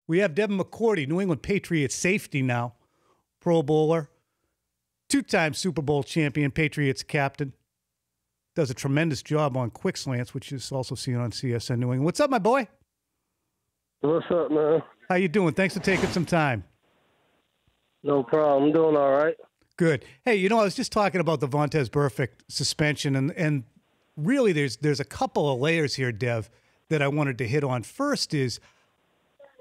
We have Devin McCourty, New England Patriots safety now, Pro Bowler, two-time Super Bowl champion, Patriots captain. Does a tremendous job on quick slants, which is also seen on CSN New England. What's up, my boy? What's up, man? How you doing? Thanks for taking some time. No problem. I'm doing all right. Good. Hey, I was just talking about the Vontaze Burfict suspension, and really there's a couple of layers here, Dev, that I wanted to hit on. First is,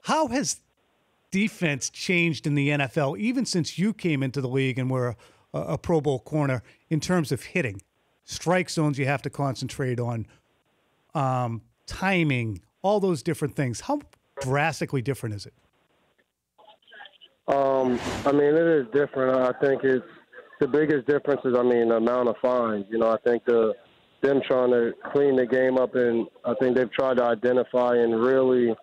how has defense changed in the NFL, even since you came into the league and were a Pro Bowl corner, in terms of hitting? Strike zones you have to concentrate on, timing, all those different things. How drastically different is it? It is different. I think it's the biggest difference is, the amount of fines. I think them trying to clean the game up, and I think they've tried to identify and really,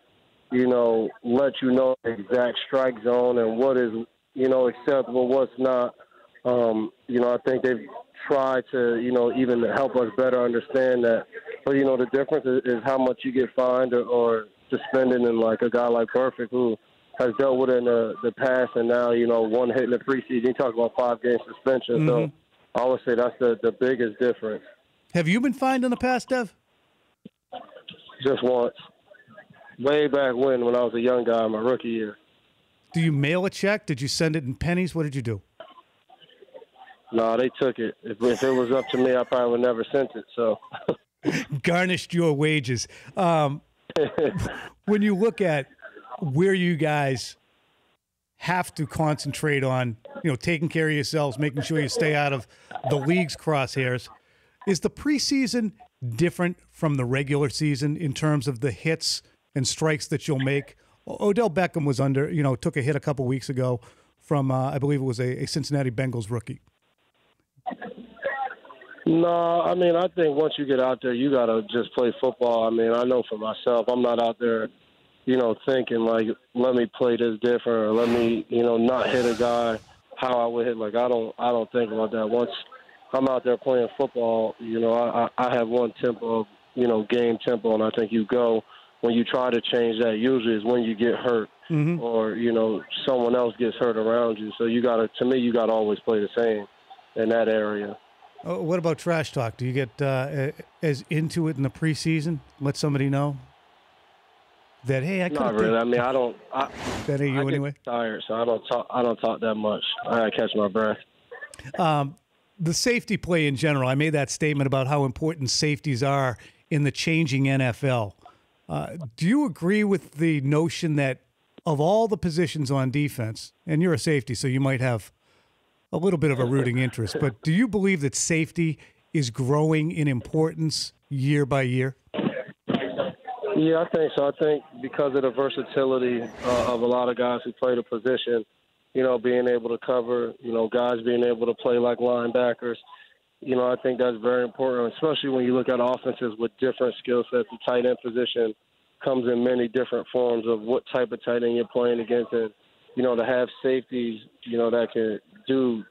let you know the exact strike zone and what is, acceptable, what's not. I think they've tried to, even help us better understand that. But, the difference is how much you get fined or suspended, and like a guy like Burfict, who has dealt with it in the past, and now, one hit in the preseason. You talk about 5-game suspension. Mm-hmm. So I would say that's the biggest difference. Have you been fined in the past, Dev? Just once. Way back when I was a young guy, my rookie year. Do you mail a check? Did you send it in pennies? What did you do? No, they took it. If it was up to me, I probably would never sent it. So garnished your wages. When you look at where you guys have to concentrate on, taking care of yourselves, making sure you stay out of the league's crosshairs, is the preseason different from the regular season in terms of the hits and strikes that you'll make? Odell Beckham was took a hit a couple weeks ago from, I believe it was a Cincinnati Bengals rookie. No, I think once you get out there, you got to just play football. I know for myself, I'm not out there, thinking like, let me play this different, or let me, not hit a guy how I would hit. Like, I don't think about that. Once I'm out there playing football, I have one tempo, game tempo, and I think you go. When you try to change that, usually is when you get hurt, mm-hmm. or, someone else gets hurt around you. So you got to always play the same in that area. Oh, what about trash talk? Do you get as into it in the preseason? Let somebody know that, hey, I not really. I don't. That ain't you I anyway. Get tired, so I don't talk that much. I gotta catch my breath. The safety play in general. I made that statement about how important safeties are in the changing NFL. Do you agree with the notion that of all the positions on defense, and you're a safety, so you might have a little bit of a rooting interest, but do you believe that safety is growing in importance year by year? Yeah, I think so. I think because of the versatility of a lot of guys who play the position, being able to cover, guys being able to play like linebackers, I think that's very important, especially when you look at offenses with different skill sets. The tight end position comes in many different forms of what type of tight end you're playing against, and, to have safeties, that can do,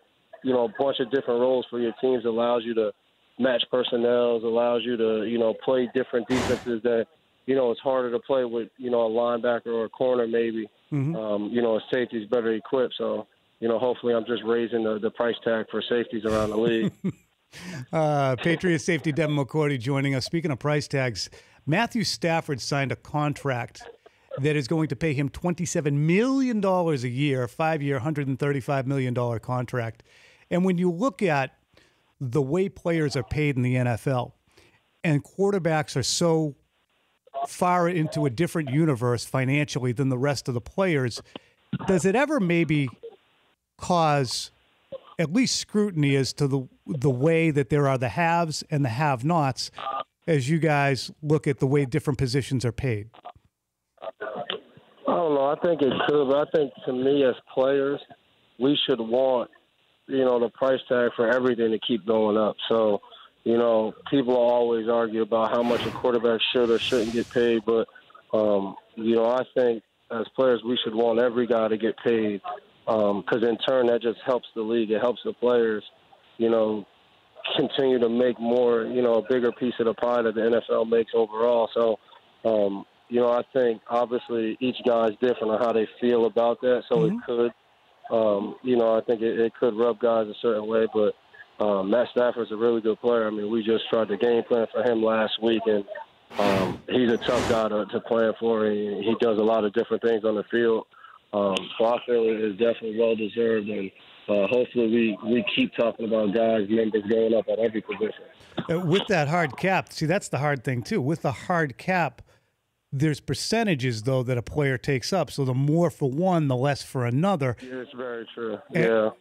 a bunch of different roles for your teams allows you to match personnel, allows you to, play different defenses that, it's harder to play with, a linebacker or a corner maybe. Mm-hmm. A safety's better equipped. So, hopefully I'm just raising the price tag for safeties around the league. Patriots safety Devin McCourty joining us. Speaking of price tags, Matthew Stafford signed a contract that is going to pay him $27 million a year, 5-year, $135 million contract. And when you look at the way players are paid in the NFL, and quarterbacks are so far into a different universe financially than the rest of the players, does it ever maybe cause at least scrutiny as to the way that there are the haves and the have-nots as you guys look at the way different positions are paid? I don't know. I think it could, but I think to me as players, we should want, the price tag for everything to keep going up. So, people always argue about how much a quarterback should or shouldn't get paid, but, I think as players we should want every guy to get paid because in turn that just helps the league. It helps the players, continue to make more, a bigger piece of the pie that the NFL makes overall. So, I think obviously each guy is different on how they feel about that. So it could, I think it could rub guys a certain way. But Matt Stafford's a really good player. I mean, we just tried the game plan for him last week, and he's a tough guy to plan for. He does a lot of different things on the field. So I feel it is definitely well-deserved, and hopefully we keep talking about guys, numbers going up at every position. With that hard cap, see, that's the hard thing, too. With the hard cap, there's percentages, though, that a player takes up. So the more for one, the less for another. Yeah, it's very true.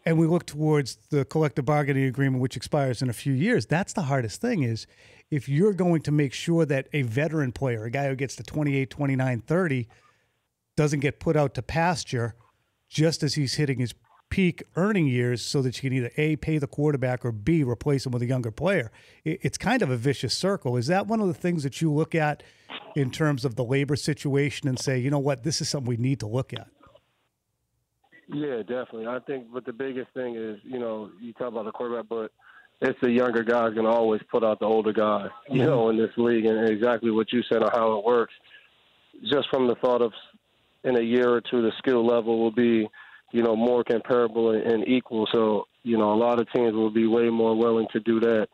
And we look towards the collective bargaining agreement, which expires in a few years. That's the hardest thing is if you're going to make sure that a veteran player, a guy who gets to 28, 29, 30, doesn't get put out to pasture just as he's hitting his peak earning years so that you can either A, pay the quarterback, or B, replace him with a younger player. It's kind of a vicious circle. Is that one of the things that you look at in terms of the labor situation and say, you know what, this is something we need to look at? Yeah, definitely. I think, but the biggest thing is, you talk about the quarterback, but it's the younger guys going to always put out the older guy, in this league, and exactly what you said on how it works. Just from the thought of in a year or two, the skill level will be, more comparable and equal. So, a lot of teams will be way more willing to do that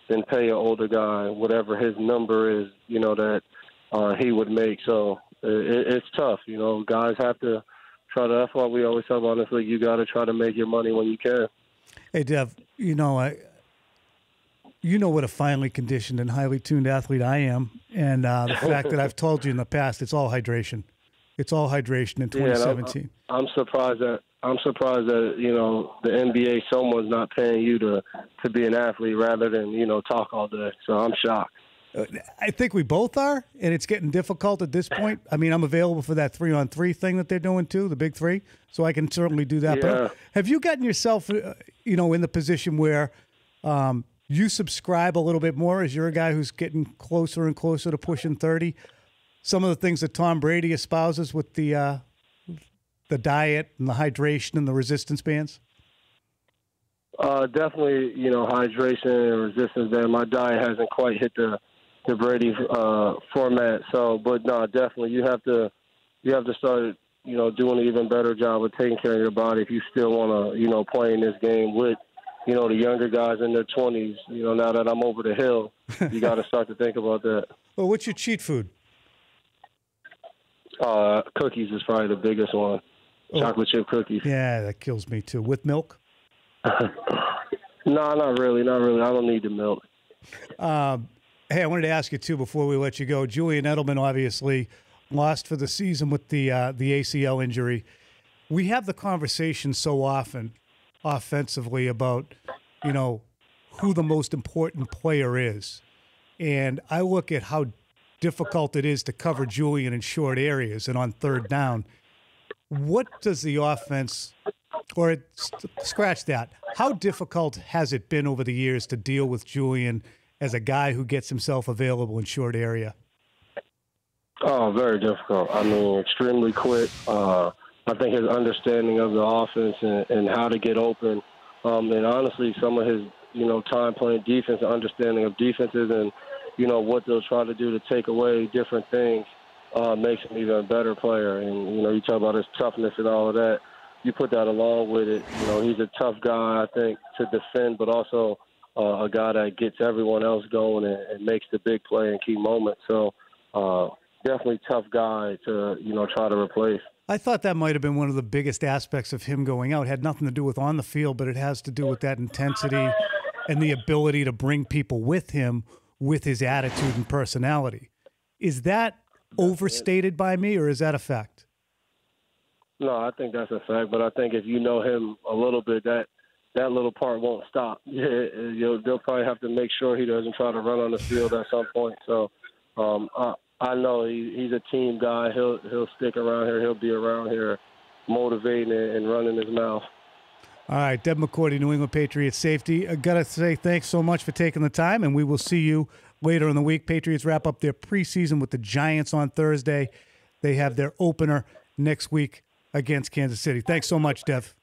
than pay an older guy, whatever his number is, that he would make. So it's tough. Guys have to try to, that's why we always talk about this league, you got to try to make your money when you can. Hey, Dev, you know what a finely conditioned and highly tuned athlete I am. And the fact that I've told you in the past, it's all hydration. It's all hydration in 2017. Yeah, I'm surprised that the NBA, someone's not paying you to be an athlete rather than talk all day. So I'm shocked. I think we both are, and it's getting difficult at this point. I mean, I'm available for that 3-on-3 thing that they're doing too, the big three. So I can certainly do that. Yeah. But have you gotten yourself, in the position where you subscribe a little bit more as you're a guy who's getting closer and closer to pushing 30? Some of the things that Tom Brady espouses with the diet and the hydration and the resistance bands? Definitely, hydration and resistance band. My diet hasn't quite hit the Brady format. So, but no, definitely you have to start, doing an even better job of taking care of your body if you still want to, play in this game with, the younger guys in their 20s. Now that I'm over the hill, you got to start to think about that. Well, what's your cheat food? Cookies is probably the biggest one. Chocolate chip cookies. Yeah, that kills me too. With milk? No, not really. Not really. I don't need the milk. Hey, I wanted to ask you too before we let you go. Julian Edelman obviously lost for the season with the ACL injury. We have the conversation so often offensively about, who the most important player is. And I look at how difficult it is to cover Julian in short areas and on third down. What does the offense, or scratch that, how difficult has it been over the years to deal with Julian as a guy who gets himself available in short area? Oh, very difficult. I mean, extremely quick. I think his understanding of the offense and how to get open, and honestly, some of his, time playing defense and understanding of defenses and, what they'll try to do to take away different things makes him even a better player. And, you talk about his toughness and all of that. You put that along with it. He's a tough guy, I think, to defend, but also a guy that gets everyone else going and makes the big play in key moments. So definitely tough guy to, try to replace. I thought that might have been one of the biggest aspects of him going out. It had nothing to do with on the field, but it has to do with that intensity and the ability to bring people with him with his attitude and personality. Is that overstated by me, or is that a fact? No, I think that's a fact, but I think if you know him a little bit, that little part won't stop. They'll probably have to make sure he doesn't try to run on the field at some point. So I know he's a team guy. He'll stick around here. He'll be around here motivating and running his mouth. All right, Devin McCourty, New England Patriots safety. I got to say thanks so much for taking the time, and we will see you later in the week. Patriots wrap up their preseason with the Giants on Thursday. They have their opener next week against Kansas City. Thanks so much, Dev.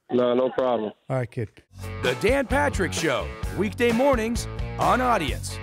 No problem. All right, kid. The Dan Patrick Show, weekday mornings on Audience.